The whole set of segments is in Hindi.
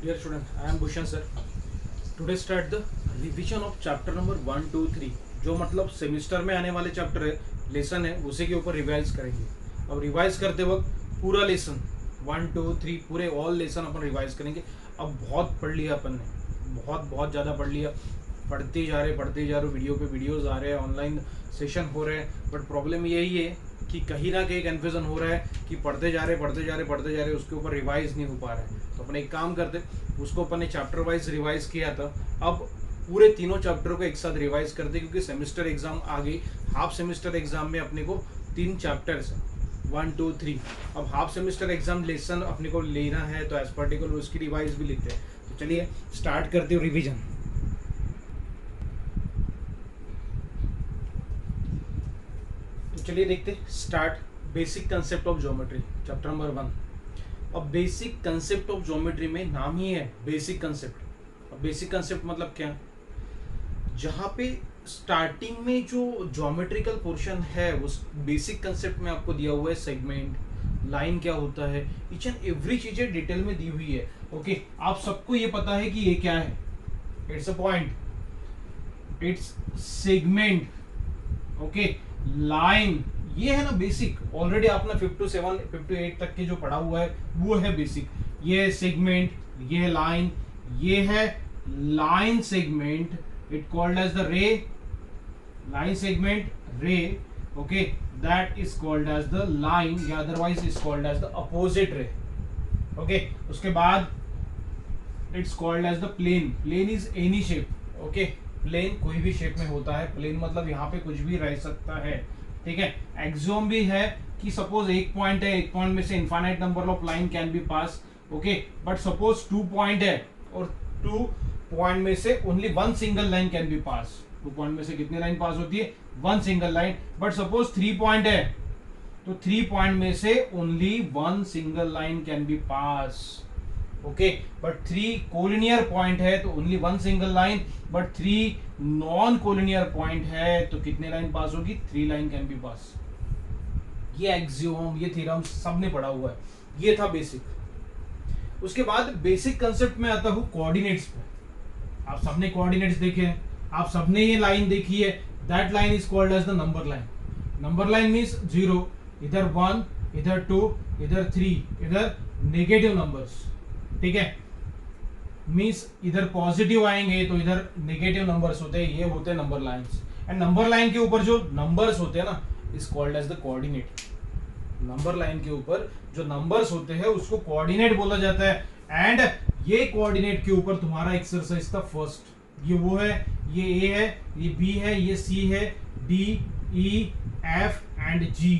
Dear student, I am Bhushan sir. Today start the revision of chapter number 1, 2, 3. जो मतलब सेमिस्टर में आने वाले चैप्टर है, लेसन है, उसी के ऊपर रिवाइज करेंगे. अब रिवाइज करते वक्त पूरा लेसन 1, 2, 3 पूरे ऑल लेसन अपन रिवाइज करेंगे. अब बहुत पढ़ लिया अपन ने, बहुत ज़्यादा पढ़ लिया. पढ़ते जा रहे वीडियो पे वीडियोस आ रहे हैं, ऑनलाइन सेशन हो रहे हैं. बट प्रॉब्लम यही है कि कहीं ना कहीं कन्फ्यूजन हो रहा है कि पढ़ते जा रहे उसके ऊपर रिवाइज नहीं हो पा रहा है. तो अपन एक काम करते, उसको अपन ने चैप्टर वाइज रिवाइज किया था. अब पूरे तीनों चैप्टर को एक साथ रिवाइज करते क्योंकि सेमेस्टर एग्जाम आ गई. हाफ सेमेस्टर एग्जाम में अपने को 3 चैप्टर्स है 1, 2, 3. अब हाफ सेमेस्टर एग्जाम लेसन अपने को लेना है तो एज पर्टिकुलर उसकी रिवाइज भी लेते हैं. तो चलिए स्टार्ट करते हो रिविजन. तो चलिए देखते start. Basic concept of geometry chapter number 1. अब बेसिक कंसेप्ट ऑफ ज्योमेट्री में नाम ही है बेसिक कंसेप्ट. अब बेसिक कंसेप्ट मतलब क्या, जहाँ पे स्टार्टिंग में जो ज्योमेट्रिकल पोर्शन है उस बेसिक कंसेप्ट में आपको दिया हुआ है सेगमेंट, लाइन क्या होता है, ईच एंड एवरी चीजें डिटेल में दी हुई है. ओके, आप सबको ये पता है कि ये क्या है. It's a point, it's segment. Okay, line ये है ना बेसिक. ऑलरेडी आपने 5 to 7 5 to 8 तक के जो पढ़ा हुआ है वो है बेसिक. ये है सेगमेंट, ये है लाइन, ये है line segment. It called as the ray, line segment ray. Okay, that is called as the line या otherwise is called as the opposite ray. Okay, उसके बाद it's called as the plane. Plane is any shape. Okay, plane कोई भी शेप में होता है. प्लेन मतलब यहाँ पे कुछ भी रह सकता है. ठीक है, एक्सियोम भी है कि सपोज एक पॉइंट है, एक पॉइंट में से infinite number of line can be pass. Okay, but suppose 2 point है और 2 पॉइंट में से only 1 single line can be pass. 2 point में से कितनी लाइन पास होती है? 1 single line. But suppose 3 point है तो 3 पॉइंट में से only 1 single line can be pass. Okay, but 3 collinear point है तो only 1 single line. But 3 non collinear point है तो कितने लाइन पास होगी? 3 लाइन कैन बी पास. ये एक्सियोम, ये थ्योरम सबने पढ़ा हुआ है. ये था बेसिक. उसके बाद बेसिक कंसेप्ट में आता हूं कोऑर्डिनेट्स पे. आप सबने कोऑर्डिनेट्स देखे हैं, आप सबने ये लाइन देखी है. That line is called as the number line. Number line means 0, इधर 1, इधर 2, इधर 3, इधर नेगेटिव नंबर्स. ठीक है, मींस इधर पॉजिटिव आएंगे तो इधर नेगेटिव नंबर्स होते हैं. ये होते हैं number lines. And number line के ऊपर जो नंबर्स होते हैं ना is called as the coordinate. Number line के ऊपर जो नंबर्स होते हैं उसको कोऑर्डिनेट बोला जाता है. एंड ये कोऑर्डिनेट के ऊपर तुम्हारा एक्सरसाइज था फर्स्ट. ये वो है, ये ए है, ये बी है, ये सी है, D, E, F and G.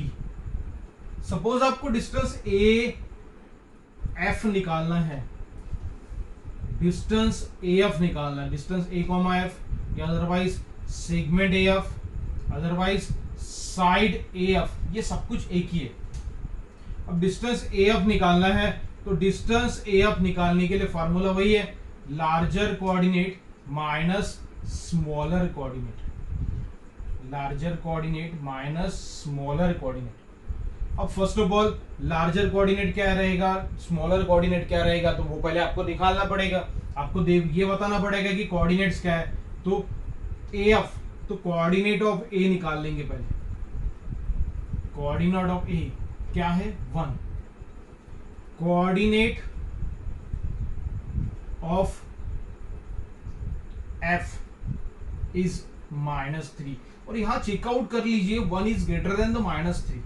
Suppose आपको डिस्टेंस ए एफ निकालना है, डिस्टेंस ए एफ निकालना है. डिस्टेंस ए कॉमा एफ या otherwise segment A F, otherwise side A F, ये सब कुछ एक ही है. अब डिस्टेंस ए एफ निकालना है तो डिस्टेंस ए एफ निकालने के लिए फॉर्मूला वही है, larger coordinate minus smaller coordinate. Larger coordinate minus smaller coordinate. अब first of all larger coordinate क्या रहेगा, स्मॉलर कोऑर्डिनेट क्या रहेगा, तो वो पहले आपको निकालना पड़ेगा. आपको ये बताना पड़ेगा कि कोऑर्डिनेट्स क्या है. तो ए एफ, तो कोऑर्डिनेट ऑफ ए निकाल लेंगे पहले. कोऑर्डिनेट ऑफ ए क्या है? 1. Coordinate of F is -3. और यहां चेकआउट कर लीजिए 1 इज ग्रेटर देन द -3.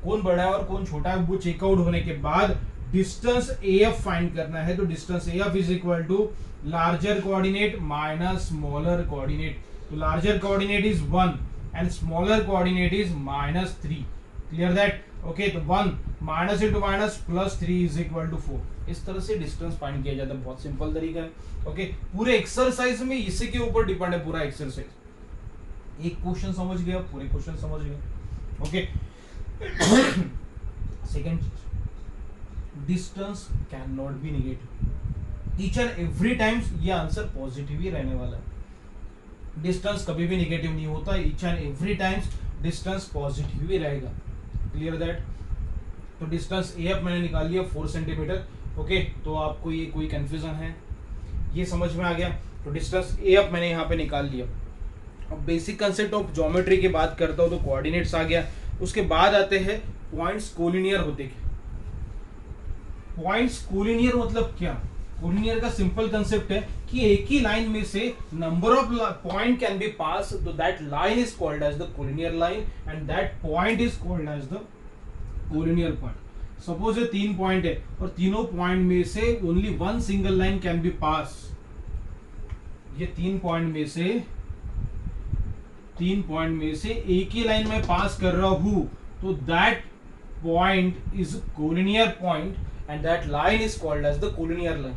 कौन बड़ा है और कौन छोटा है वो चेकआउट होने के बाद डिस्टेंस ए एफ फाइंड करना है. तो distance A F is equal to larger coordinate minus smaller coordinate. तो larger coordinate is 1 and smaller coordinate is -3. Clear that? Okay, तो 1 minus into minus plus 3 is equal to 4. इस तरह से डिस्टेंस फाइंड किया जाता है. बहुत सिंपल तरीका है. ओके, पूरे एक्सरसाइज में इसी के ऊपर डिपेंड है पूरा एक्सरसाइज. एक क्वेश्चन समझ गया, पूरे क्वेश्चन समझ गए. ओके, सेकेंड चीज, distance can not be negative. Each and every times ये आंसर पॉजिटिव ही रहने वाला है. डिस्टेंस कभी भी नेगेटिव नहीं होता. Each and every times distance positive ही रहेगा. Clear that? तो डिस्टेंस ए एफ मैंने निकाल लिया 4 सेंटीमीटर. ओके, तो आपको ये कोई कंफ्यूजन है, ये समझ में आ गया। तो डिस्टेंस ए अब मैंने यहाँ पे निकाल लिया। अब बेसिक कंसेप्ट ऑफ ज्योमेट्री की बात करता हूँ तो कोऑर्डिनेट्स आ गया। उसके बाद आते हैं पॉइंट्स कोलिनियर होते क्या। पॉइंट्स कोलिनियर मतलब क्या? कोलिनियर का सिंपल कंसेप्ट है कि एक ही लाइन में से number of point can be pass, तो that line is called as the collinear line and that point is called as the collinear point. Suppose ये 3 पॉइंट है और तीनों पॉइंट में से only one single line can be pass. ये 3 पॉइंट में से एक ही लाइन में पास कर रहा हूं, तो that point is collinear point and that line is called as the collinear line.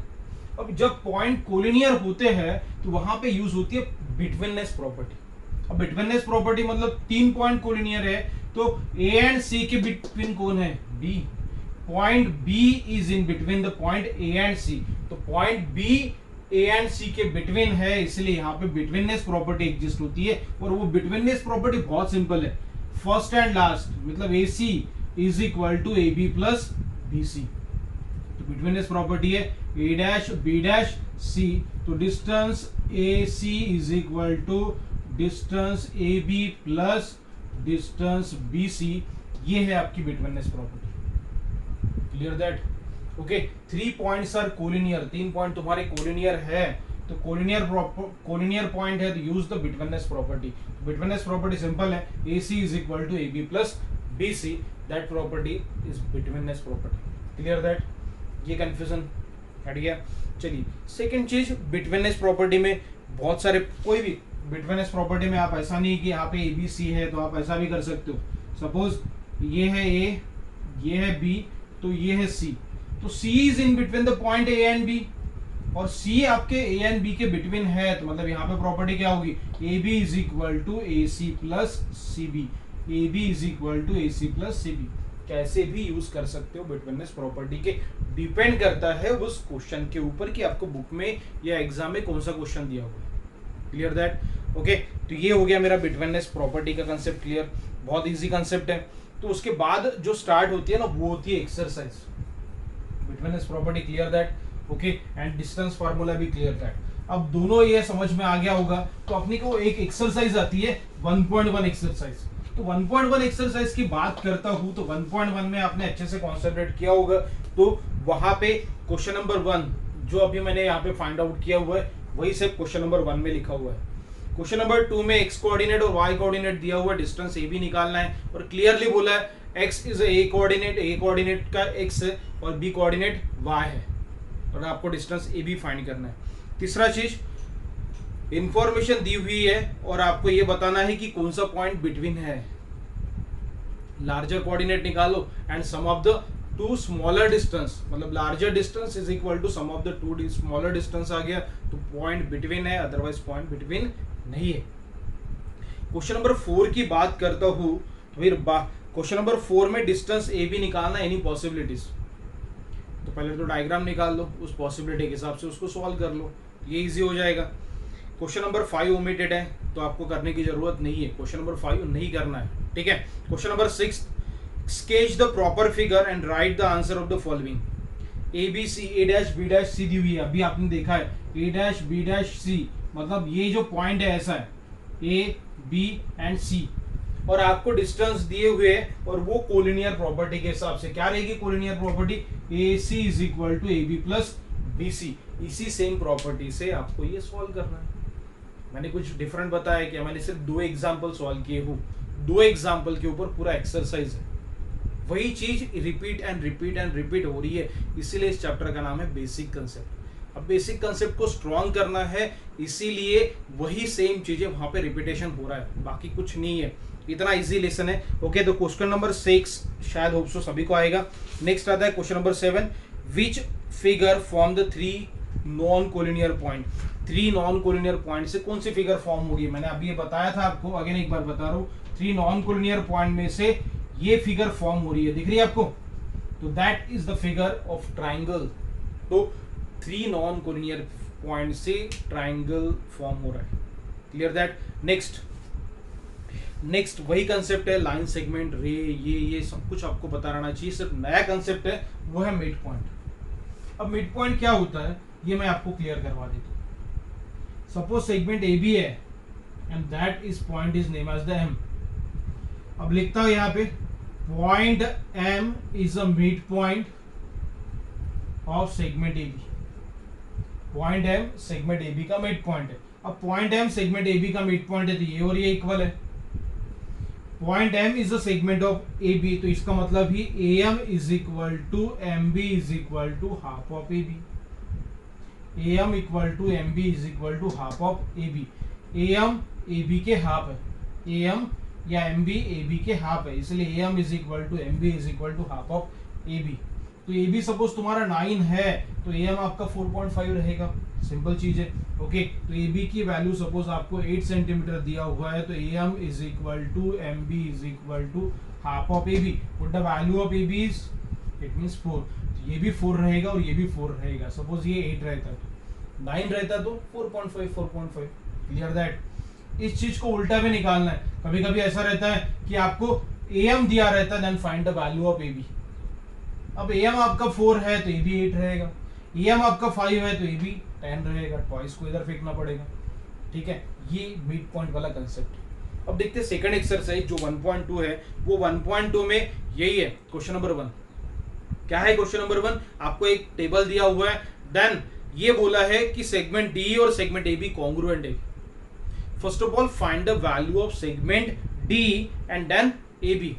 अब जब पॉइंट कोलिनियर होते हैं तो वहां पे यूज होती है बिटवीननेस प्रॉपर्टी। अब बिटवीननेस प्रॉपर्टी मतलब 3 पॉइंट कोलिनियर है तो ए एंड सी के बिटवीन कौन है? B. Point B is in between the point A and C, तो point B A and C के बिटवीन है, इसलिए यहाँ पे बिटवीननेस प्रॉपर्टी एग्जिस्ट होती है। और वो बिटवीननेस प्रॉपर्टी बहुत सिंपल है, फर्स्ट एंड लास्ट मतलब A C is equal to A B plus B C. तो बिटवीननेस प्रॉपर्टी है A dash B dash C, तो distance A C is equal to distance A B plus distance B C. ये है आपकी betweenness property. Clear that? Okay, 3 points are collinear, 3 point तुम्हारे कोलिनियर है, तो कोलिनियर पॉइंट है तो use the betweenness property. Betweenness property simple है, A C is equal to A B plus B C, that property is betweenness property. Clear that? ये कंफ्यूजन हट गया। चलिए सेकंड चीज, बिटवीननेस प्रॉपर्टी में बहुत सारे, कोई भी बिटवीननेस प्रॉपर्टी में आप ऐसा नहीं कि यहाँ पे ए बी सी है तो आप ऐसा भी कर सकते हो। सपोज ये है ए, ये है बी, तो ये है सी, तो C is in between the point A and B और C आपके A एंड B के बिटवीन है, तो मतलब यहाँ पे प्रॉपर्टी क्या होगी? AB is equal to AC plus CB, AB is equal to AC plus CB। कैसे भी यूज कर सकते हो बिटवीननेस प्रॉपर्टी के, डिपेंड करता है उस क्वेश्चन के ऊपर कि आपको बुक में या एग्जाम में कौन सा क्वेश्चन दिया हुआ है। Clear that? ओके, तो ये हो गया मेरा बिटवीननेस प्रॉपर्टी का कंसेप्ट क्लियर, बहुत ईजी कंसेप्ट है। तो उसके बाद जो स्टार्ट होती है ना वो होती है exercise. Betweenness property clear that? Okay, and distance formula भी क्लियर दैट। अब दोनों ये समझ में आ गया होगा तो अपनी को एक एक्सरसाइज आती है 1.1 एक्सरसाइज। तो 1.1 एक्सरसाइज की बात करता हूं तो 1.1 में आपने अच्छे से कॉन्सेंट्रेट किया होगा, तो वहां पे क्वेश्चन नंबर 1 जो अभी मैंने यहाँ पे फाइंड आउट किया हुआ है वही सब क्वेश्चन नंबर 1 में लिखा हुआ है। क्वेश्चन नंबर 2 में एक्स कोऑर्डिनेट और वाई कोऑर्डिनेट दिया हुआ है, डिस्टेंस ए भी निकालना है और क्लियरली बोला है x इज ए कोऑर्डिनेट का x है और b कोऑर्डिनेट y है और आपको डिस्टेंस ए भी फाइंड करना है। तीसरा चीज, इंफॉर्मेशन दी हुई है और आपको ये बताना है कि कौन सा पॉइंट बिटवीन है। लार्जर कोऑर्डिनेट निकालो and sum of the 2 smaller distance, मतलब larger distance is equal to sum of the 2 smaller distance आ गया, तो पॉइंट बिटवीन है, अदरवाइज पॉइंट बिटवीन नहीं है। क्वेश्चन नंबर 4 की बात करता हूं, फिर क्वेश्चन नंबर 4 में डिस्टेंस ए बी निकालना, एनी पॉसिबिलिटीज, तो पहले तो डायग्राम निकाल लो, उस पॉसिबिलिटी के हिसाब से उसको सॉल्व कर लो, ये इजी हो जाएगा। क्वेश्चन नंबर 5 ओमिटेड है तो आपको करने की जरूरत नहीं है, क्वेश्चन नंबर 5 नहीं करना है, ठीक है। Question number 6, sketch the proper figure and write the answer of the following. A B C, A dash B dash C दी हुई है, अभी आपने देखा है A dash B dash C, मतलब ये जो पॉइंट है ऐसा है ए बी एंड सी, और आपको डिस्टेंस दिए हुए हैं और वो कोलिनियर प्रॉपर्टी के हिसाब से क्या रहेगी collinear property? A C is equal to A B plus B C. इसी सेम प्रॉपर्टी से आपको ये सॉल्व करना है। मैंने कुछ डिफरेंट बताया क्या? मैंने सिर्फ 2 एग्जाम्पल सॉल्व किए हूँ, 2 एग्जाम्पल के ऊपर पूरा एक्सरसाइज है, वही चीज रिपीट एंड रिपीट हो रही है, इसीलिए इस चैप्टर का नाम है बेसिक कंसेप्ट। अब बेसिक कंसेप्ट को स्ट्रॉन्ग करना है, इसीलिए वही सेम चीजें वहां पे रिपीटेशन हो रहा है, बाकी कुछ नहीं है, इतना इजी लेसन है। ओके, तो क्वेश्चन नंबर 6 शायद होप सो सभी को आएगा। नेक्स्ट आता है question number 7, which figure form the 3 non collinear point. 3 non collinear point से कौन सी फिगर फॉर्म होगी? मैंने अभी ये बताया था आपको, अगेन एक बार बता रहा हूँ, 3 नॉन कोलिनियर पॉइंट में से ये फिगर फॉर्म हो रही है, दिख रही है आपको? तो that is the figure of triangle. तो 3 नॉन कोलिनियर पॉइंट से ट्राइंगल फॉर्म हो रहा है। Clear that? नेक्स्ट वही कंसेप्ट है, लाइन सेगमेंट रे, ये सब कुछ आपको पता रहना चाहिए। सिर्फ नया कंसेप्ट है वो है मिड पॉइंट। अब मिड पॉइंट क्या होता है ये मैं आपको क्लियर करवा देता हूं। सपोज सेगमेंट ए बी है and that is point is name as the M. अब लिखता हूं यहां पे point M is a mid point of segment A B. Point M segment A B का मिड पॉइंट है। अब point M segment A B का मिड पॉइंट है तो ये और ये इक्वल है। Point M is a segment of A B, तो इसका मतलब ही ए M is equal to M B is equal to half of A B. A M equal to M B is equal to half of A B. A M A B के हाफ है, ए एम या एम बी ए बी के हाफ है, इसलिए A M is equal to M B is equal to half of A B. तो ए बी सपोज तुम्हारा 9 है तो ए एम आपका 4.5 रहेगा, सिंपल चीज है। ओके, तो ए बी की वैल्यू सपोज आपको 8 सेंटीमीटर दिया हुआ है तो A M is equal to M B is equal to half of A B. But the value of A B is it means 4, तो ये भी 4 रहेगा और ये भी 4 रहेगा। सपोज ये 8 रहता तो 9 रहता तो 4.5 क्लियर दैट। इस चीज को उल्टा भी निकालना है। कभी कभी ऐसा रहता है कि आपको ए एम दिया रहता है, then find the value of A B. अब ए एम आपका 4 है तो ए बी 8 रहेगा, ए एम आपका 5 है तो ए बी 10 रहेगा, ट्वाइस को इधर फेंकना पड़ेगा। ठीक है, ये मिड पॉइंट वाला कंसेप्ट। अब देखते हैं सेकंड एक्सरसाइज जो 1.2 है, वो 1.2 में यही है। क्वेश्चन नंबर 1 क्या है? क्वेश्चन नंबर 1 आपको एक टेबल दिया हुआ है, देन ये बोला है कि सेगमेंट डी और सेगमेंट ए बी कॉन्ग्रुएंट है। First of all find the value of segment D and then A B.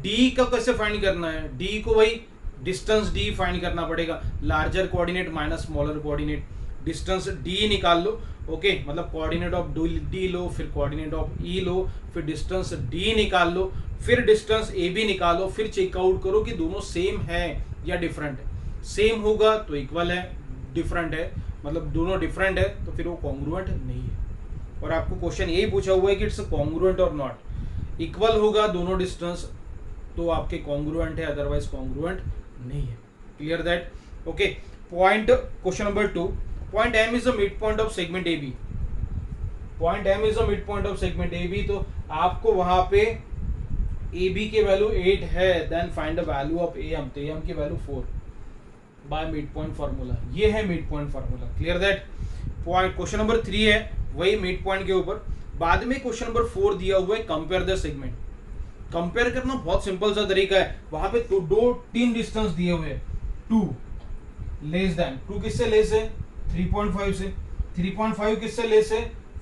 D का कैसे फाइंड करना है? डी को वही डिस्टेंस डी फाइंड करना पड़ेगा, larger coordinate minus smaller coordinate. Distance D निकाल लो, ओके, मतलब कोऑर्डिनेट ऑफ डी लो, फिर कोऑर्डिनेट ऑफ ई लो, फिर डिस्टेंस डी निकाल लो, फिर डिस्टेंस ए बी निकालो, फिर चेकआउट करो कि दोनों सेम है या डिफरेंट है। सेम होगा तो इक्वल है, डिफरेंट है मतलब दोनों डिफरेंट है तो फिर वो कॉन्ग्रुएंट नहीं है। और आपको क्वेश्चन यही पूछा हुआ है कि इट्स कॉन्ग्रुएंट और नॉट। इक्वल होगा दोनों डिस्टेंस तो आपके कॉन्ग्रुएंट है, अदरवाइज कॉन्ग्रुएंट नहीं है। Clear that? Okay, point question number 2, point M is the mid point of segment A B. Point M is the mid point of segment A B, तो आपको वहां पे ए बी की वैल्यू 8 है, then find the value of A M, तो ए एम की value 4 by mid point formula. ये है mid point formula. Clear that? Point question number 3 है वही मिड पॉइंट के ऊपर। बाद में क्वेश्चन नंबर 4 दिया हुआ है कंपेयर द सेगमेंट। कंपेयर करना बहुत सिंपल सा तरीका है। वहां पे दो तीन डिस्टेंस दिए हुए हैं, 2 लेस देन, 2 किससे लेस है? 3.5 से। 3.5 किससे लेस है?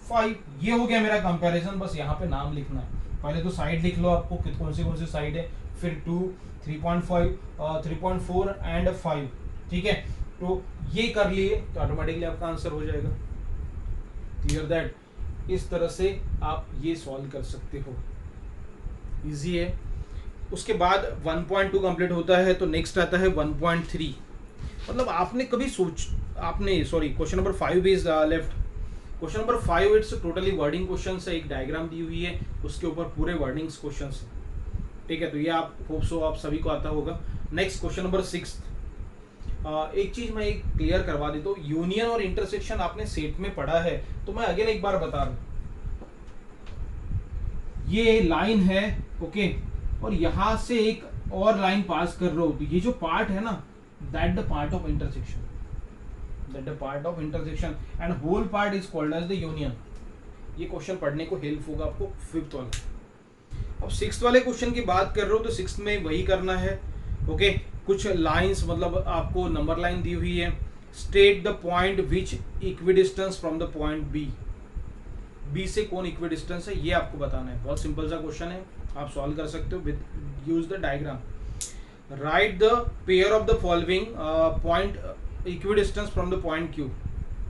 5। ये हो गया मेरा कंपैरिजन। बस यहाँ पे नाम लिखना है। पहले तो साइड लिख लो आपको कौन सी साइड है, फिर 2, 3.5, 3.4 एंड 5। ठीक है, तो ये कर लिए तो ऑटोमेटिकली आपका आंसर हो जाएगा। Clear that? इस तरह से आप ये सॉल्व कर सकते हो, इजी है। उसके बाद 1.2 कंप्लीट होता है तो नेक्स्ट आता है 1.3। मतलब आपने कभी question number 5 is left. Question number 5 it's totally wording question है। एक डायग्राम दी हुई है, उसके ऊपर पूरे वर्डिंग्स क्वेश्चन है। ठीक है, तो ये आप होप सो आप सभी को आता होगा। Next question number 6। एक चीज मैं एक क्लियर करवा देता हूँ, यूनियन और इंटरसेक्शन आपने सेट में पढ़ा है तो मैं अगेन एक बार बता दूं। ये लाइन है, ओके, और यहां से एक और लाइन पास कर रहा हो तो ये जो पार्ट है ना, that the part of intersection, that the part of intersection and whole part is called as the union. ये क्वेश्चन पढ़ने को हेल्प होगा आपको 5th वाला। अब 6th वाले क्वेश्चन की बात कर रहे हो तो 6th में वही करना है। ओके, कुछ लाइंस मतलब आपको नंबर लाइन दी हुई है। State the point which equidistance from the point B. B से कौन इक्विडिस्टेंस है ये आपको बताना है। बहुत सिंपल सा क्वेश्चन है, आप सॉल्व कर सकते हो with use the diagram. Right the pair of the following point equidistance from the point Q.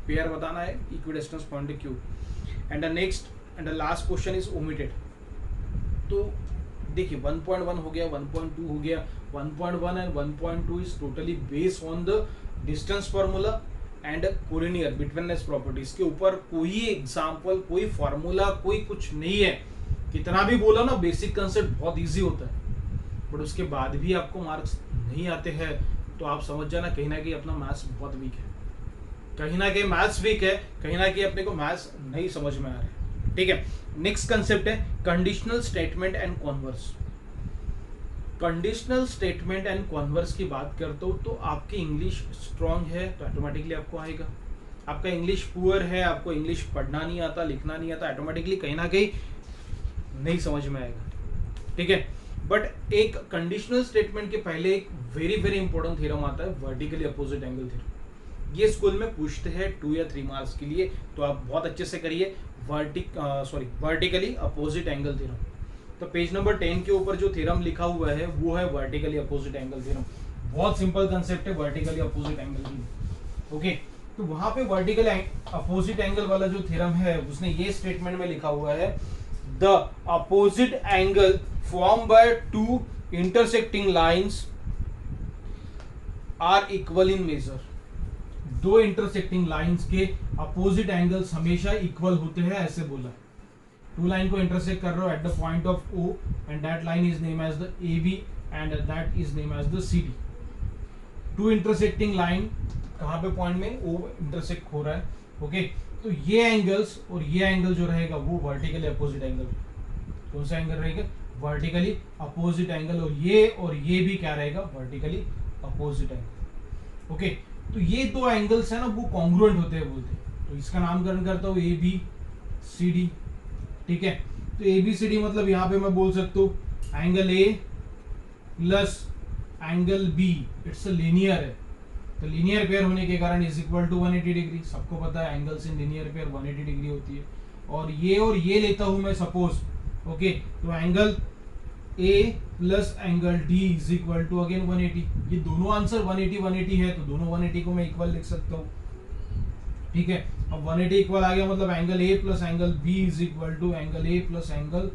Pair बताना है equidistance point Q. And the next and the last question is omitted. तो देखिए 1.1 हो गया, 1.2 हो गया, 1.1 and 1.2 is totally based on the distance formula and collinear betweenness properties के ऊपर। कोई एग्जाम्पल, कोई फार्मूला, कोई कुछ नहीं है। कितना भी बोला ना, बेसिक कंसेप्ट बहुत इजी होता है, बट उसके बाद भी आपको मार्क्स नहीं आते हैं तो आप समझ जाना कहीं ना कहीं अपना मैथ्स बहुत वीक है, कहीं ना कहीं मैथ्स वीक है, कहीं ना कहीं अपने को मैथ्स नहीं समझ में आ रहा है। ठीक है, नेक्स्ट कंसेप्ट है conditional statement and converse. Conditional statement and converse की बात करते हो तो आपकी इंग्लिश स्ट्रांग है तो ऑटोमेटिकली आपको आएगा। आपका इंग्लिश पुअर है, आपको इंग्लिश पढ़ना नहीं आता, लिखना नहीं आता, ऑटोमेटिकली कहीं ना कहीं नहीं समझ में आएगा। ठीक है, बट एक कंडीशनल स्टेटमेंट के पहले एक वेरी वेरी इंपॉर्टेंट थ्योरम आता है, वर्टिकली अपोजिट एंगल थ्योरम। ये स्कूल में पूछते हैं 2 या 3 मार्क्स के लिए, तो आप बहुत अच्छे से करिए। Vertically opposite angle theorem. तो पेज नंबर 10 के ऊपर जो थ्योरम लिखा हुआ है वो है वर्टिकली अपोजिट एंगल थ्योरम। बहुत सिंपल कंसेप्ट है vertically opposite angle theorem. Okay, तो वहां पे वर्टिकल अपोजिट एंगल वाला जो थ्योरम है उसने ये स्टेटमेंट में लिखा हुआ है, the opposite angle form by 2 intersecting lines are equal in measure. 2 intersecting lines के अपोजिट एंगल्स हमेशा इक्वल होते हैं, ऐसे बोला है। 2 लाइन को इंटरसेक्ट कर रहे हो at the point of O and that line is name as the AB and that is name as the CD। 2 intersecting line कहां पे पॉइंट में O इंटरसेक्ट हो रहा है। ओके, तो ये एंगल्स और ये एंगल जो रहेगा वो वर्टिकली अपोजिट एंगल। कौन सा एंगल रहेगा? Vertically opposite angle. और ये भी क्या रहेगा? Vertically opposite angle. ओके, तो ये 2 एंगल्स है ना वो कॉन्ग्रुएंट होते हैं बोलते हैं। तो इसका नामकरण करता हूं ABCD। ठीक है, तो ABCD मतलब यहां पे मैं बोल सकता हूं angle A plus angle B, it's linear है। तो लीनियर पेयर होने के कारण इज इक्वल टू 180 डिग्री। सबको पता है angles in linear pair 180 degree होती है। और ये लेता हूं मैं सपोज। ओके, तो angle A plus angle D is equal to again 180। ये दोनों आंसर 180 है, तो दोनों 180 को मैं इक्वल लिख सकता हूं। ठीक है, अब 180 इक्वल आ गया, मतलब angle A plus angle B is equal to angle A plus angle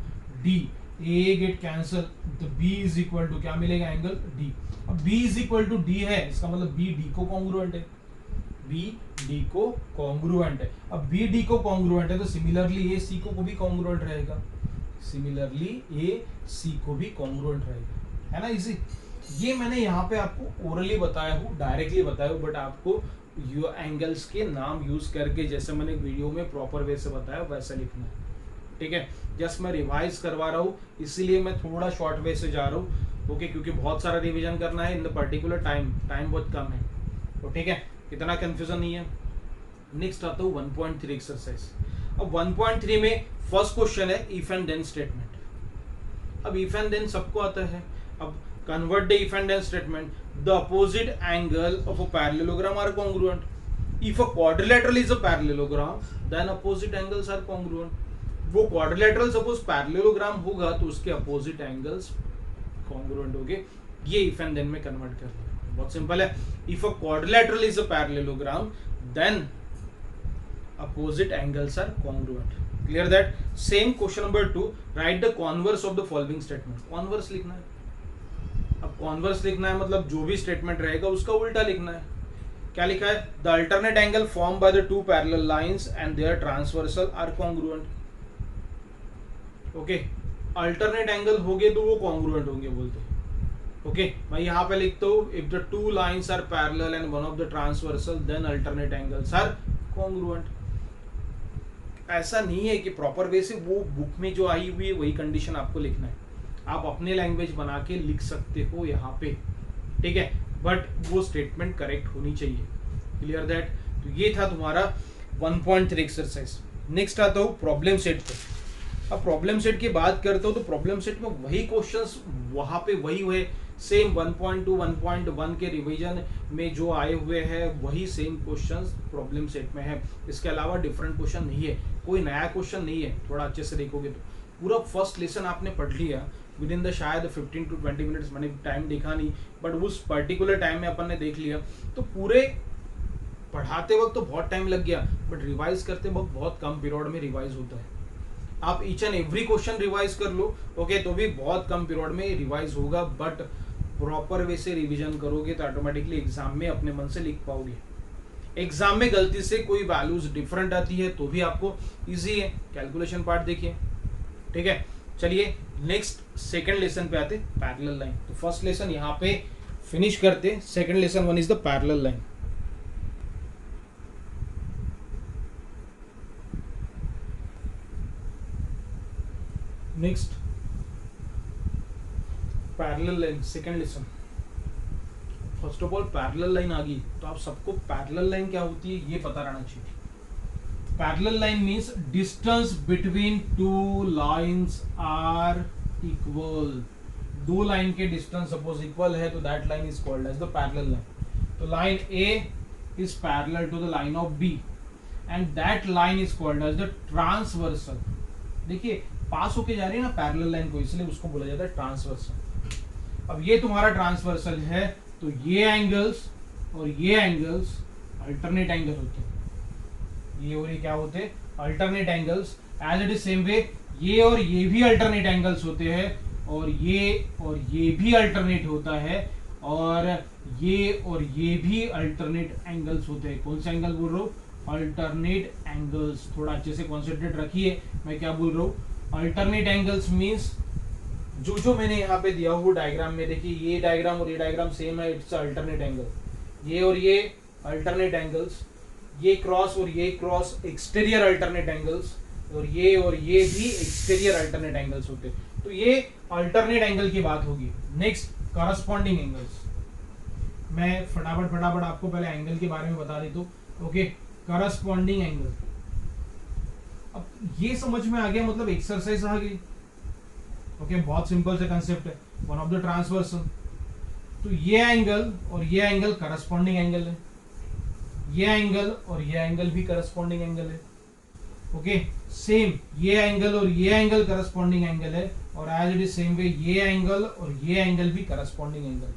D। A get cancel, तो B इज इक्वल टू क्या मिलेगा? Angle D। अब B is equal to D है, इसका मतलब B D को कॉन्ग्रुएंट है। B D को कॉन्ग्रुएंट है। अब B D को कॉन्ग्रुएंट है तो सिमिलरली A C को भी कॉन्ग्रुएंट रहेगा। सिमिलरली A C को भी कॉन्ग्रुएंट रहेगा, है ना इजी। ये मैंने यहाँ पे आपको ओरली बताया हूँ, डायरेक्टली बताया हूँ, बट आपको यो एंगल्स के नाम यूज करके जैसे मैंने वीडियो में प्रॉपर वे से बताया वैसा लिखना है। ठीक है, जस्ट मैं रिवाइज करवा रहा हूँ, इसीलिए मैं थोड़ा शॉर्ट वे से जा रहा हूँ। ओके, क्योंकि बहुत सारा रिवीजन करना है इन द पर्टिकुलर टाइम बहुत कम है। तो ठीक है, इतना कंफ्यूजन नहीं है। नेक्स्ट आता हूँ 1.3 एक्सरसाइज। अब 1.3 में फर्स्ट क्वेश्चन है इफ एंड देन स्टेटमेंट। अब इफ एंड देन सबको आता है। अब convert the if and then statement, the opposite angle of a parallelogram are congruent. If a quadrilateral is a parallelogram then opposite angles are congruent. वो quadrilateral suppose parallelogram होगा तो उसके opposite angles congruent होंगे। ये if and then में convert कर लिया, बहुत सिंपल है। If a quadrilateral is a parallelogram then opposite angles are congruent. Clear that? Same question number 2, write the converse of the following statement. Converse लिखना है। अब कॉन्वर्स लिखना है मतलब जो भी स्टेटमेंट रहेगा उसका उल्टा लिखना है। क्या लिखा है? The alternate angle form by the 2 parallel lines and their transversal are congruent. Okay, alternate angle होंगे तो वो कॉन्ग्रुएंट होंगे बोलते हैं। ओके, मैं यहाँ पे लिखता हूँ if the 2 lines are parallel and one of the transversal then alternate angles are congruent. ऐसा नहीं है कि प्रॉपर वे से वो बुक में जो आई हुई है वही कंडीशन आपको लिखना है। आप अपने लैंग्वेज बना के लिख सकते हो यहाँ पे, ठीक है, बट वो स्टेटमेंट करेक्ट होनी चाहिए। Clear that? तो ये था तुम्हारा 1.3 एक्सरसाइज। नेक्स्ट आता हूँ प्रॉब्लम सेट पे। अब प्रॉब्लम सेट की बात करते हो तो प्रॉब्लम सेट में वही क्वेश्चंस वहाँ पे वही हुए, सेम 1.2 1.1 के रिवीजन में जो आए हुए हैं वही सेम क्वेश्चंस प्रॉब्लम सेट में है। इसके अलावा डिफरेंट क्वेश्चन नहीं है, कोई नया क्वेश्चन नहीं है। थोड़ा अच्छे से देखोगे तो पूरा फर्स्ट लेसन आपने पढ़ लिया विद इन द शायद 15 to 20 मिनट्स। मैंने टाइम देखा नहीं, बट उस पर्टिकुलर टाइम में अपन ने देख लिया। तो पूरे पढ़ाते वक्त तो बहुत टाइम लग गया, बट रिवाइज करते वक्त बहुत कम पीरियड में रिवाइज होता है। आप each and every question revise कर लो, ओके, तो भी बहुत कम पीरियड में रिवाइज होगा, बट प्रॉपर वे से रिविजन करोगे तो ऑटोमेटिकली एग्जाम में अपने मन से लिख पाओगे। एग्जाम में गलती से कोई वैल्यूज डिफरेंट आती है तो भी आपको इजी है। कैलकुलेशन पार्ट देखिए, ठीक है। चलिए नेक्स्ट सेकंड लेसन पे आते, पैरेलल लाइन। तो फर्स्ट लेसन यहाँ पे फिनिश करते, second lesson one is the parallel line. Next parallel line, second lesson. First of all parallel line आ गई तो आप सबको पैरेलल लाइन क्या होती है ये पता रहना चाहिए। Parallel line means distance between two lines are equal. दो लाइन के डिस्टेंस सपोज इक्वल है तो that line is called as the parallel line. तो line A is parallel to the line of B and that line is called as the transversal. देखिए पास होके जा रही है ना पैरेलल लाइन को, इसलिए उसको बोला जाता है ट्रांसवर्सल। अब ये तुम्हारा ट्रांसवर्सल है तो ये एंगल्स और ये एंगल्स अल्टरनेट एंगल होते हैं। ये और ये क्या होते हैं? Alternate angles. As it is same way ये और ये भी अल्टरनेट एंगल्स होते हैं और ये भी अल्टरनेट होता है और ये भी अल्टरनेट एंगल्स होते हैं। कौन सा एंगल बोल रहा हूँ? Alternate angles. थोड़ा अच्छे से कॉन्सेंट्रेट रखिए मैं क्या बोल रहा हूँ। अल्टरनेट एंगल्स मीन्स जो मैंने यहाँ पे दिया हुआ डायग्राम में, देखिए ये डायग्राम और ये डायग्राम सेम है, इट्स अल्टरनेट एंगल। ये और ये अल्टरनेट एंगल्स, ये क्रॉस और ये क्रॉस एक्सटीरियर अल्टरनेट एंगल्स और ये भी एक्सटीरियर अल्टरनेट एंगल्स होते हैं। तो ये अल्टरनेट एंगल की बात होगी। Next corresponding angles. मैं फटाफट आपको पहले एंगल के बारे में बता देता हूँ। Okay, corresponding angle. अब ये समझ में आ गया, मतलब एक्सरसाइज आ गई। ओके, बहुत सिंपल से कंसेप्ट है, वन ऑफ द ट्रांसवर्सल। तो ये एंगल और ये एंगल करस्पॉन्डिंग एंगल है, ये एंगल और ये एंगल भी करस्पॉन्डिंग एंगल है। ओके, सेम ये एंगल और ये एंगल करस्पॉन्डिंग एंगल है और as it is same way ये एंगल और ये एंगल भी करस्पॉन्डिंग एंगल।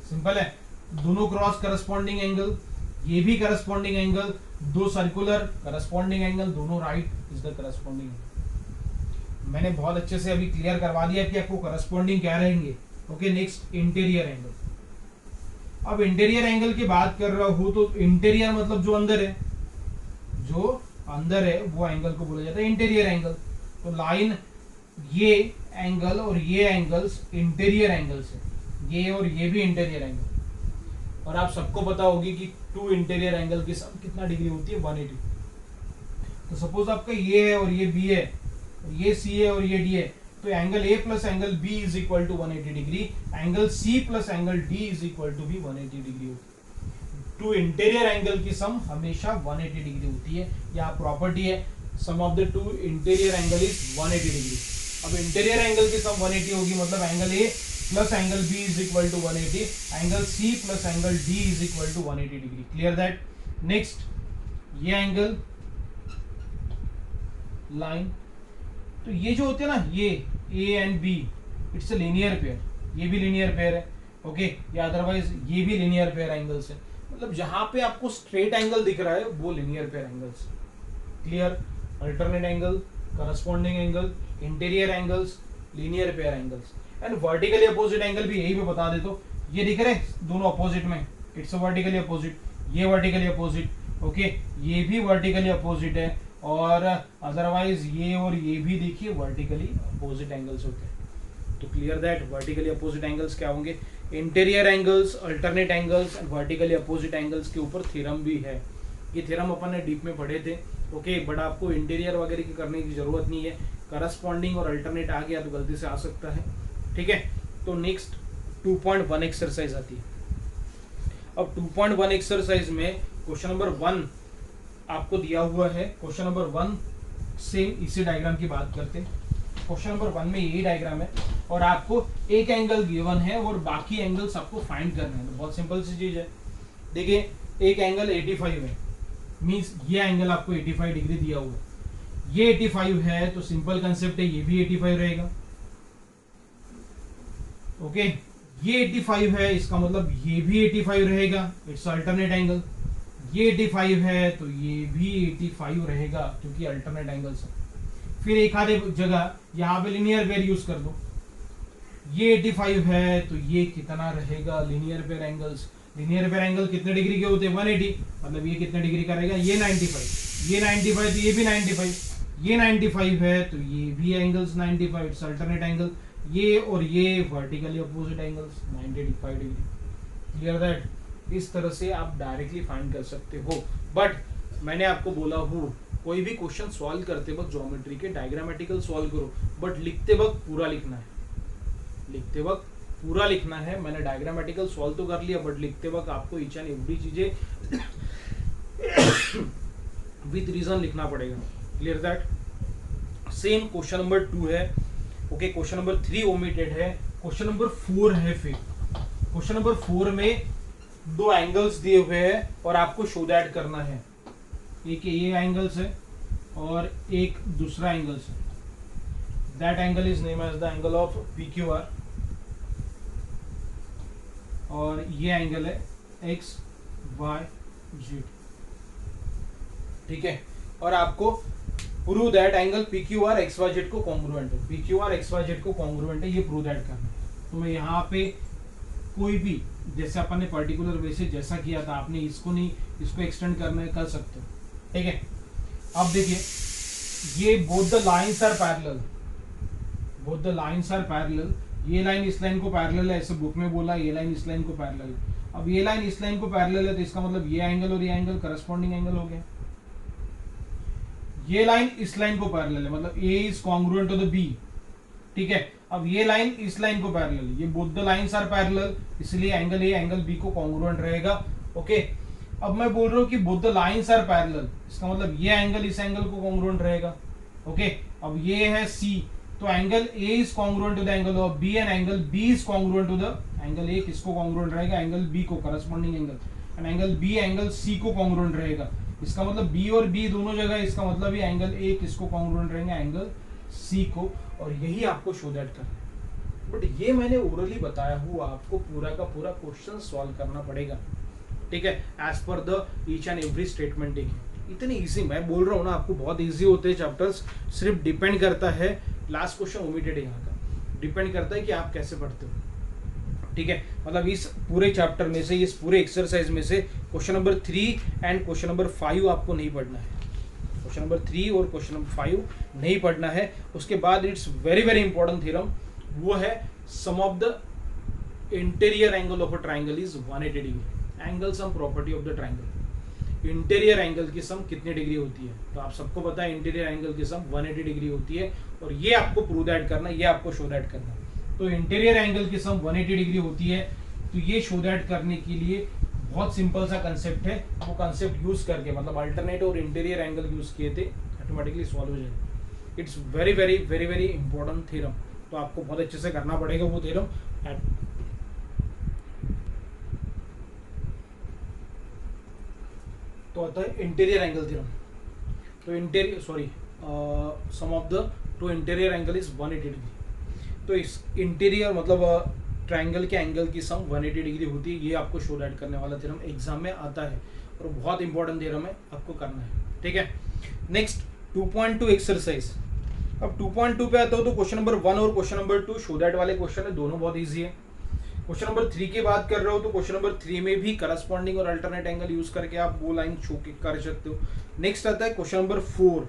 सिंपल है, दोनों क्रॉस करस्पॉन्डिंग एंगल, ये भी करस्पॉन्डिंग एंगल, दो सर्कुलर करस्पॉन्डिंग एंगल, दोनों right is the corresponding angle. मैंने बहुत अच्छे से अभी क्लियर करवा दिया कि आपको करस्पॉन्डिंग क्या रहेंगे। Okay, next interior angle. अब इंटीरियर एंगल की बात कर रहा हूं तो इंटीरियर मतलब जो अंदर है, वो एंगल को बोला जाता है इंटीरियर एंगल। तो लाइन ये एंगल और ये एंगल्स इंटीरियर एंगल्स है, ये और ये भी इंटीरियर एंगल। और आप सबको पता होगी कि टू इंटीरियर एंगल की सम कितना डिग्री होती है? 180। तो सपोज आपका ये है और ये बी है, ये सी है और ये डी है, तो angle A plus angle B is equal to 180 degree, angle C plus angle D is equal to भी 180 डिग्री होती। टू इंटीरियर एंगल की सम हमेशा 180 डिग्री होती है, या प्रॉपर्टी है sum of the two interior angle is 180 degree. अब इंटीरियर एंगल की सम 180 होगी, मतलब angle A plus angle B is equal to 180, angle C plus angle D is equal to 180 degree. Clear that? Next ये एंगल लाइन, तो ये जो होते हैं ना, ये A and B, it's a linear pair, ये भी लीनियर पेयर है। ओके, या अदरवाइज ये भी लीनियर पेयर एंगल्स है, मतलब जहां पे आपको स्ट्रेट एंगल दिख रहा है वो linear pair angles. Clear? Alternate angle, corresponding angle, interior angles, linear pair angles. And vertically opposite angle भी यही पे बता देता हूं, ये दिख रहे दोनों अपोजिट में, इट्स वर्टिकली अपोजिट, ये वर्टिकली अपोजिट। ओके, ये भी वर्टिकली अपोजिट है और अदरवाइज ये और ये भी देखिए वर्टिकली अपोजिट एंगल्स होते हैं। तो clear that vertically opposite angles क्या होंगे? Interior angles, alternate angles and vertically opposite angles के ऊपर थ्योरम भी है। ये थ्योरम अपन ने डीप में पढ़े थे। ओके, बट आपको इंटीरियर वगैरह की करने की जरूरत नहीं है, करस्पॉन्डिंग और अल्टरनेट आ गया तो गलती से आ सकता है। ठीक है, तो नेक्स्ट 2.1 एक्सरसाइज आती है। अब 2.1 एक्सरसाइज में क्वेश्चन नंबर 1 आपको दिया हुआ है। क्वेश्चन नंबर 1 सेम इसी डायग्राम की बात करते हैं। क्वेश्चन नंबर 1 में यही डायग्राम है और आपको एक एंगल गिवन है और बाकी एंगल्स आपको फाइंड करने हैं। तो बहुत सिंपल सी चीज है। देखिए, एक एंगल 85 है, मींस ये एंगल आपको 85 डिग्री दिया हुआ है। ये 85 है तो सिंपल कंसेप्ट है, ये भी 85 रहेगा। ओके, ये 85 है, इसका मतलब ये भी 85 रहेगा, इट्स अल्टरनेट एंगल। ये 85 है तो ये भी 85 रहेगा क्योंकि अल्टरनेट एंगल्स है। फिर एक आधे जगह यहाँ पे लिनियर पेयर यूज कर दो। ये 85 है तो ये कितना रहेगा? Linear pair angles. Linear pair angle कितने डिग्री के होते हैं? 180, मतलब ये कितने डिग्री का रहेगा? ये 95, ये 95 तो ये भी 95, ये 95 है तो ये भी एंगल्स 95, इट्स अल्टरनेट एंगल। ये और ये vertically opposite angles 95 degree. Clear that? इस तरह से आप डायरेक्टली फाइंड कर सकते हो। बट मैंने आपको बोला हूँ कोई भी क्वेश्चन सॉल्व करते वक्त ज्योमेट्री के डायग्रामेटिकल सॉल्व करो, बट लिखते वक्त पूरा लिखना है। लिखते वक्त पूरा लिखना है। मैंने डायग्रामेटिकल सॉल्व तो कर लिया, बट लिखते वक्त आपको ईच एंड एवरी चीजें विद रीजन लिखना पड़ेगा। Clear that. Same question number 2 है। ओके, क्वेश्चन नंबर 3 ओमिटेड है। क्वेश्चन नंबर 4 है। फिर क्वेश्चन नंबर 4 में 2 एंगल्स दिए हुए हैं और आपको शो दैट करना है। एक ये एंगल्स है और एक दूसरा एंगल्स है। That angle is name as the angle of PQR और ये एंगल है XYZ। ठीक है, और आपको prove that angle PQR XYZ को कॉन्ग्रुएंट है। PQR XYZ को कॉन्ग्रुएंट है, ये प्रूव दैट करना है। तो मैं यहाँ पे कोई भी, जैसे अपन ने पर्टिकुलर वे से जैसा किया था, आपने इसको नहीं इसको एक्सटेंड करना है, कर सकते हो। ठीक है, अब देखिए ये both the lines are parallel, both the lines are parallel. ये लाइन इस लाइन को पैरेलल है, ऐसे बुक में बोला, ये लाइन इस लाइन को पैरेलल है। अब ये लाइन इस लाइन को पैरेलल है तो इसका मतलब ये एंगल और ये एंगल करस्पॉन्डिंग एंगल हो गया। ये लाइन इस लाइन को पैरेलल है, मतलब A is congruent to the B। ठीक है, अब ये लाइन इस लाइन को पैरेलल है, ये both the lines are parallel, इसलिए एंगल A एंगल B को कॉन्ग्रुएंट रहेगा। ओके, अब मैं बोल रहा हूँ कि both the lines are parallel, इसका मतलब ये एंगल इस एंगल को कॉन्ग्रुएंट रहेगा। ओके, अब ये है C, तो angle A is congruent to the angle of B and angle B is congruent to the angle A। किसको कॉन्ग्रुएंट रहेगा? एंगल B को, corresponding angle. And angle B angle C को कॉन्ग्रुएंट रहेगा। इसका मतलब B और B दोनों जगह, इसका मतलब ये एंगल A किसको कॉन्ग्रुएंट रहेंगे? एंगल C को। और यही आपको शो दैट करना है। बट ये मैंने ओरली बताया हुआ, आपको पूरा का पूरा क्वेश्चन सॉल्व करना पड़ेगा। ठीक है, as per the each and every statement. देखिए इतनी इजी, मैं बोल रहा हूँ ना आपको, बहुत इजी होते हैं चैप्टर्स। सिर्फ डिपेंड करता है, लास्ट क्वेश्चन ओमिटेड है यहाँ का, डिपेंड करता है कि आप कैसे पढ़ते हो। ठीक है, मतलब इस पूरे चैप्टर में से, इस पूरे एक्सरसाइज में से question number 3 and question number 5 आपको नहीं पढ़ना है। क्वेश्चन नंबर 3 और क्वेश्चन नंबर 5 नहीं पढ़ना है। उसके बाद it's very very important theorem, वो है sum of the interior angle of a triangle is 180 degree. Angle sum property of the triangle, interior angle की सम कितने डिग्री होती है? तो आप सबको पता है इंटीरियर एंगल की सम 180 डिग्री होती है, और ये आपको प्रूव दैट करना, ये आपको शो दैट करना। तो इंटीरियर एंगल की सम 180 डिग्री होती है, तो ये शो दैट करने के लिए बहुत सिंपल सा कंसेप्ट है। वो कंसेप्ट यूज करके, मतलब अल्टरनेट और इंटीरियर एंगल यूज किए थे, ऑटोमेटिकली सॉल्व हो जाएगा। It's very very very very important theorem, तो आपको बहुत अच्छे से करना पड़ेगा वो थ्योरम। तो आता है इंटीरियर एंगल थ्योरम। तो interior sum of the two interior angle is 180 degree. तो इस इंटीरियर मतलब ट्राइंगल के एंगल की सम 180 डिग्री होती है। ये आपको शो दैट करने वाला थ्योरम एग्जाम में आता है, और बहुत इंपॉर्टेंट थ्योरम है, आपको करना है। ठीक है, नेक्स्ट 2.2 एक्सरसाइज। अब 2.2 पे आता हो तो क्वेश्चन नंबर 1 और क्वेश्चन नंबर 2 शो दैट वाले क्वेश्चन है, दोनों बहुत ईजी है। क्वेश्चन नंबर 3 की बात कर रहे हो तो क्वेश्चन नंबर 3 में भी करस्पॉन्डिंग और अल्टरनेट एंगल यूज करके आप वो लाइन शो कर सकते हो। नेक्स्ट आता है क्वेश्चन नंबर 4,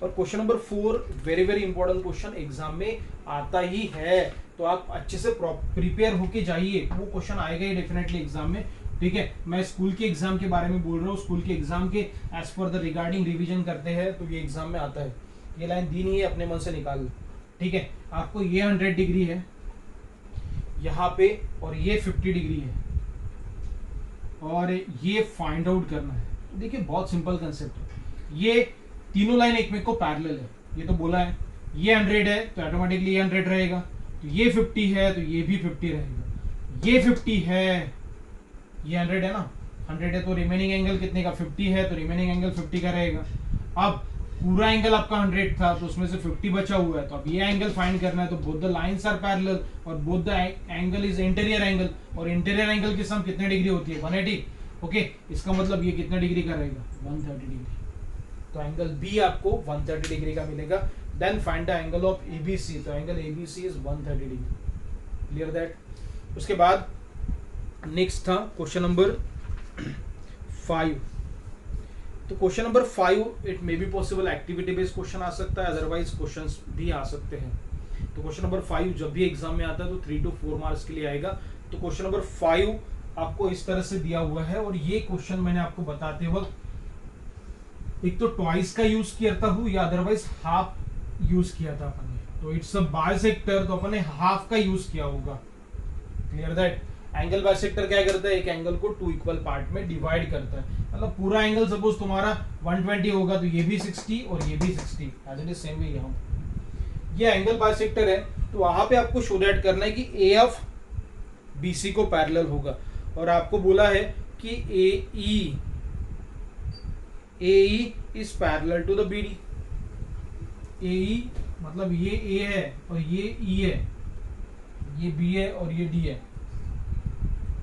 और question number 4 very very important question, exam में आता ही है, तो आप अच्छे से प्रिपेयर होके जाइए, वो क्वेश्चन आएगा ही डेफिनेटली एग्जाम में। ठीक है, मैं स्कूल के एग्जाम के बारे में बोल रहा हूँ, स्कूल के एग्जाम के as per the regarding revision करते हैं तो ये एग्जाम में आता है। ये लाइन दी नहीं है, अपने मन से निकाल लो। ठीक है, आपको ये 100 डिग्री है यहाँ पे, और ये 50 डिग्री है, और ये फाइंड आउट करना है। देखिए बहुत सिंपल कंसेप्ट है, ये तीनों लाइन एक में को पैरेलल है, ये तो बोला है। ये 100 है तो ऑटोमेटिकली ये 100 रहेगा, तो ये 50 है तो ये भी 50 रहेगा। ये 50 है, ये 100 है ना, 100 है तो रिमेनिंग एंगल कितने का? 50 है, तो रिमेनिंग एंगल 50 का रहेगा। अब पूरा एंगल आपका 100 था, तो उसमें से 50 बचा हुआ है, तो अब ये एंगल फाइंड करना है। तो both the lines are parallel और both the angle is interior angle, और इंटीरियर एंगल की सम कितने डिग्री होती है? 180। ओके, इसका मतलब ये कितने डिग्री का रहेगा? 130 डिग्री। तो एंगल बी आपको 130 डिग्री का मिलेगा। Then find the angle of ABC, तो angle ABC is 130 degree. Clear that. उसके बाद नेक्स्ट था क्वेश्चन नंबर 5। तो question number 5 it may be possible activity based question आ सकता है, अदरवाइज क्वेश्चंस भी आ सकते हैं। तो क्वेश्चन नंबर 5 जब भी एग्जाम में आता है तो 3 to 4 मार्क्स के लिए आएगा। तो क्वेश्चन नंबर 5 आपको इस तरह से दिया हुआ है, और ये क्वेश्चन मैंने आपको बताते वक्त एक तो ट्वाइस का यूज किया था हूँ, या अदरवाइज हाफ यूज किया था अपन ने। तो इट्स अ बाइसेक्टर, तो अपने हाफ का यूज किया होगा। Clear that. एंगल बाइसेक्टर क्या करता है, एक एंगल को टू इक्वल पार्ट में डिवाइड करता है। मतलब पूरा एंगल सपोज तुम्हारा 120 होगा तो ये भी 60 और ये भी 60, as it is same way यहाँ ये एंगल बाइसेक्टर है। तो वहां पे आपको शो दैट करना है कि ए ऑफ बी सी को पैरेलल होगा, और आपको बोला है कि A E is parallel to the B D. A E मतलब ये ए है और ये ई है, ये बी है और ये डी है,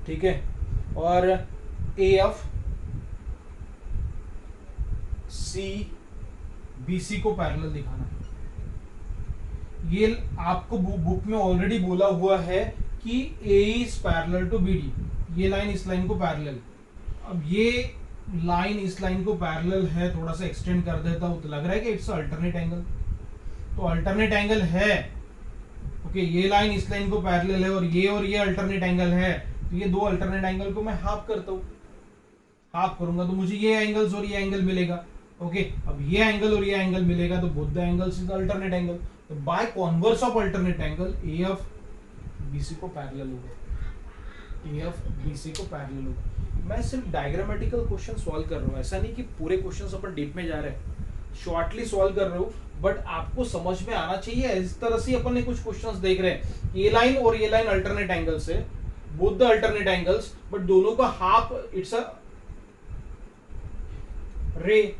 ठीक है। और ए ऑफ सी बी सी को पैरेलल दिखाना है। ये आपको बुक में ऑलरेडी बोला हुआ है कि A is parallel to B D, ये लाइन इस लाइन को पैरेलल। अब ये लाइन इस लाइन को पैरेलल है, थोड़ा सा एक्सटेंड कर देता हूं तो लग रहा है कि इट्स अल्टरनेट एंगल। तो अल्टरनेट एंगल है, ओके, ये लाइन इस लाइन को पैरेलल है और ये अल्टरनेट एंगल है। तो ये दो अल्टरनेट एंगल को मैं हाफ करता हूँ, हाफ करूंगा तो मुझे ये एंगल्स और ये एंगल मिलेगा। ओके, अब ये एंगल और ये एंगल मिलेगा तो both the angles is alternate angle. तो by converse of alternate angle A of BC को पैरेलल होगा, ए ऑफ बीसी को पैरेलल होगा। मैं सिर्फ डायग्रामेटिकल क्वेश्चन सॉल्व कर रहा हूँ, ऐसा नहीं कि पूरे क्वेश्चंस अपन डीप में जा रहे हैं, शॉर्टली सॉल्व कर रहे हो, बट आपको समझ में आना चाहिए। इस तरह से अपन ने कुछ क्वेश्चंस देख रहे हैं, ये लाइन और ये लाइन अल्टरनेट एंगल्स है, both the alternate angles, but दोनों का हाफ, इट्स अ रे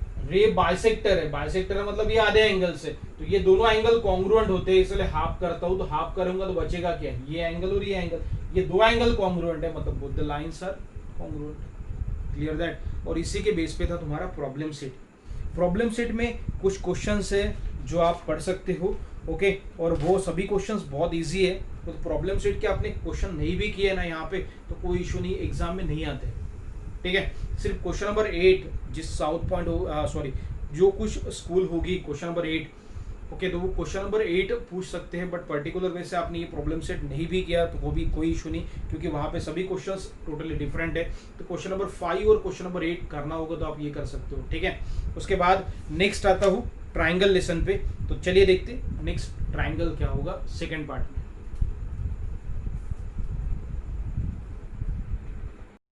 बाइसेक्टर है। बाइसेक्टर है मतलब ये आधे एंगल से, तो ये दोनों एंगल कॉन्ग्रुएंट होते हैं, इसलिए हाफ करता हूं। तो हाफ करूंगा तो बचेगा क्या, ये एंगल और ये एंगल, ये दो एंगल कॉन्ग्रुएंट है, मतलब both the lines are congruent. Clear that. और इसी के बेस पे था तुम्हारा प्रॉब्लम सेट। प्रॉब्लम सेट में कुछ क्वेश्चंस है जो आप पढ़ सकते हो, ओके, और वो सभी क्वेश्चंस बहुत इजी है। तो प्रॉब्लम सेट के आपने क्वेश्चन नहीं भी किए ना यहाँ पे तो कोई इशू नहीं, एग्जाम में नहीं आते, ठीक है। सिर्फ क्वेश्चन नंबर 8 जिस साउथ पॉइंट हो, सॉरी, जो कुछ स्कूल होगी क्वेश्चन नंबर 8, ओके, तो वो क्वेश्चन नंबर 8 पूछ सकते हैं, बट पर्टिकुलर वे से आपने ये प्रॉब्लम सेट नहीं भी किया तो वो भी कोई इशू नहीं, क्योंकि वहाँ पे सभी क्वेश्चंस टोटली डिफरेंट है। तो क्वेश्चन नंबर 5 और क्वेश्चन नंबर 8 करना होगा तो आप ये कर सकते हो, ठीक है। उसके बाद नेक्स्ट आता हूँ ट्राइंगल लेसन पे। तो चलिए देखते नेक्स्ट ट्राइंगल क्या होगा सेकेंड पार्ट में।